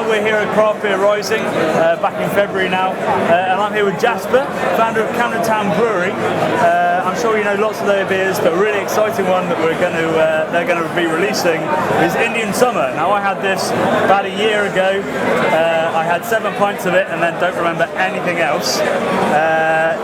we're here at Craft Beer Rising, back in February now, and I'm here with Jasper, founder of Camden Brewery. I'm sure you know lots of their beers, but a really exciting one that they're going to be releasing is Indian Summer. Now I had this about a year ago. I had 7 pints of it and then don't remember anything else.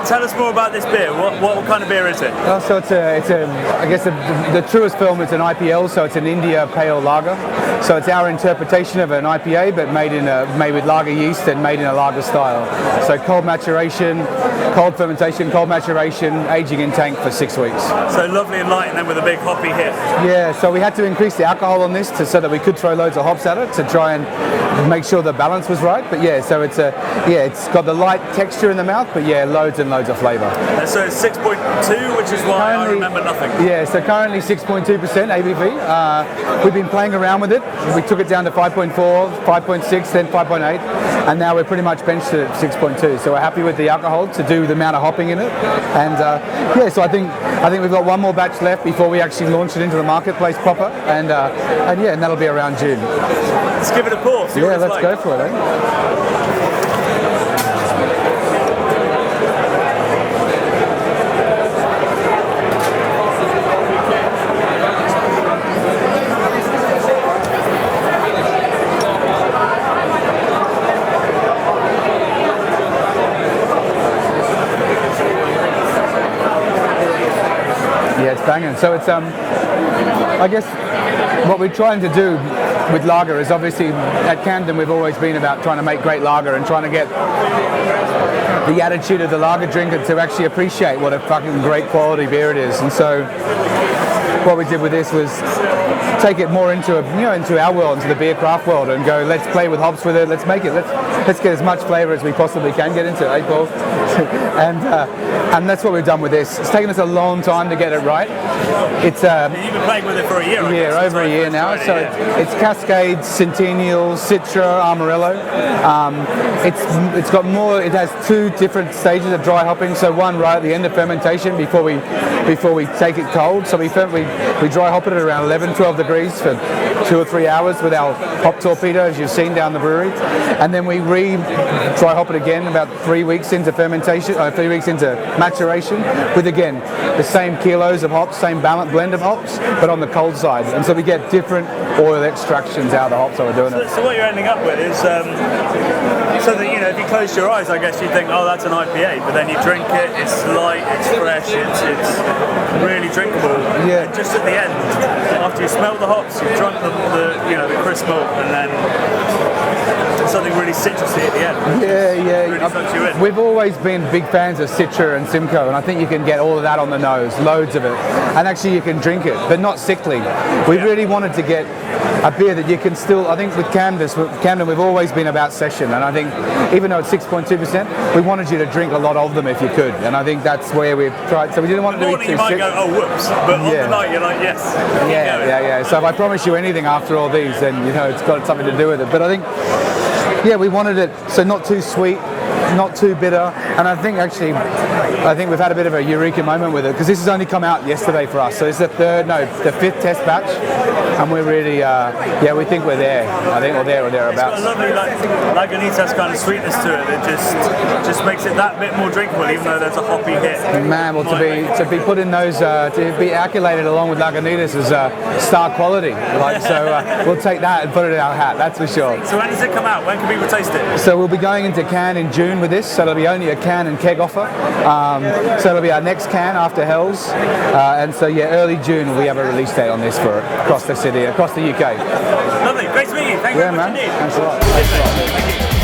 Tell us more about this beer. What kind of beer is it? So it's I guess the truest form is an IPL, so it's an India Pale Lager. So it's our interpretation of an IPA, but made with lager yeast and made in a lager style. So cold maturation, cold fermentation, cold maturation, aging in tank for 6 weeks. So lovely and light, and then with a big hoppy hit. Yeah, so we had to increase the alcohol on this so that we could throw loads of hops at it to try and make sure the balance was right. But yeah, so it's got the light texture in the mouth, but yeah, loads and loads of flavour. So it's 6.2, which is why I remember nothing. Yeah, so currently 6.2% ABV. We've been playing around with it. We took it down to 5.4, 5.6, then 5.8, and now we're pretty much benched at 6.2. So we're happy with the alcohol to do the amount of hopping in it. And so I think we've got one more batch left before we actually launch it into the marketplace proper. And that'll be around June. Let's give it a pour. Yeah, let's go for it. Yeah, it's banging. So it's I guess what we're trying to do with lager is obviously at Camden we've always been about trying to make great lager and trying to get the attitude of the lager drinker to actually appreciate what a fucking great quality beer it is. And so what we did with this was take it more into our world, into the beer craft world, and go, let's play with hops with it, let's make it, let's get as much flavour as we possibly can get into it, Paul? And that's what we've done with this. It's taken us a long time to get it right. You've been playing with it for a year, over a year now. So it's Cascade, Centennial, Citra, Amarillo. It's got more. It has 2 different stages of dry hopping. So one right at the end of fermentation before we take it cold. So we dry hop it at around 11, 12 degrees for 2 or 3 hours with our hop torpedo, as you've seen down the brewery, and then we dry hop it again about 3 weeks into fermentation, 3 weeks into maturation, with again the same kilos of hops, same blend of hops, but on the cold side. And so we get different oil extractions out of the hops that we're doing it. So what you're ending up with is so that if you closed your eyes, I guess you'd think, oh, that's an IPA, but then you drink it, it's light, it's fresh, it's really drinkable. Yeah. And just at the end, after you smell the hops, you've drunk the crisp malt, and then something really citrusy at the end. Yeah. Really sucks you in. We've always been big fans of Citra and Simcoe, and I think you can get all of that on the nose, loads of it. And actually you can drink it, but not sickly. We really wanted to get a beer that you can still, I think with Camden we've always been about session, and I think even though it's 6.2%, we wanted you to drink a lot of them if you could, and I think that's where we've tried. So we didn't want to do it too sick. You might go, oh whoops, but on the night you're like, yes. Yeah. So if I promise you anything after all these, then it's got something to do with it. But I think, we wanted it so not too sweet, not too bitter, and I think we've had a bit of a eureka moment with it, because this has only come out yesterday for us, so it's the 5th test batch, and we're really we think we're there. I think we're there or thereabouts. It's got a lovely Lagunitas kind of sweetness to it that just makes it that bit more drinkable, even though there's a hoppy hit. Man, well, to be put in those, to be accoladed along with Lagunitas as star quality, we'll take that and put it in our hat, that's for sure. So when does it come out? When can people taste it? So we'll be going into can in June with this, so it'll be only a can and keg offer. So it'll be our next can after Hells, and so early June we have a release date on this for across the city, across the UK. Lovely, great to meet you. Thank you very much indeed. Thanks a lot.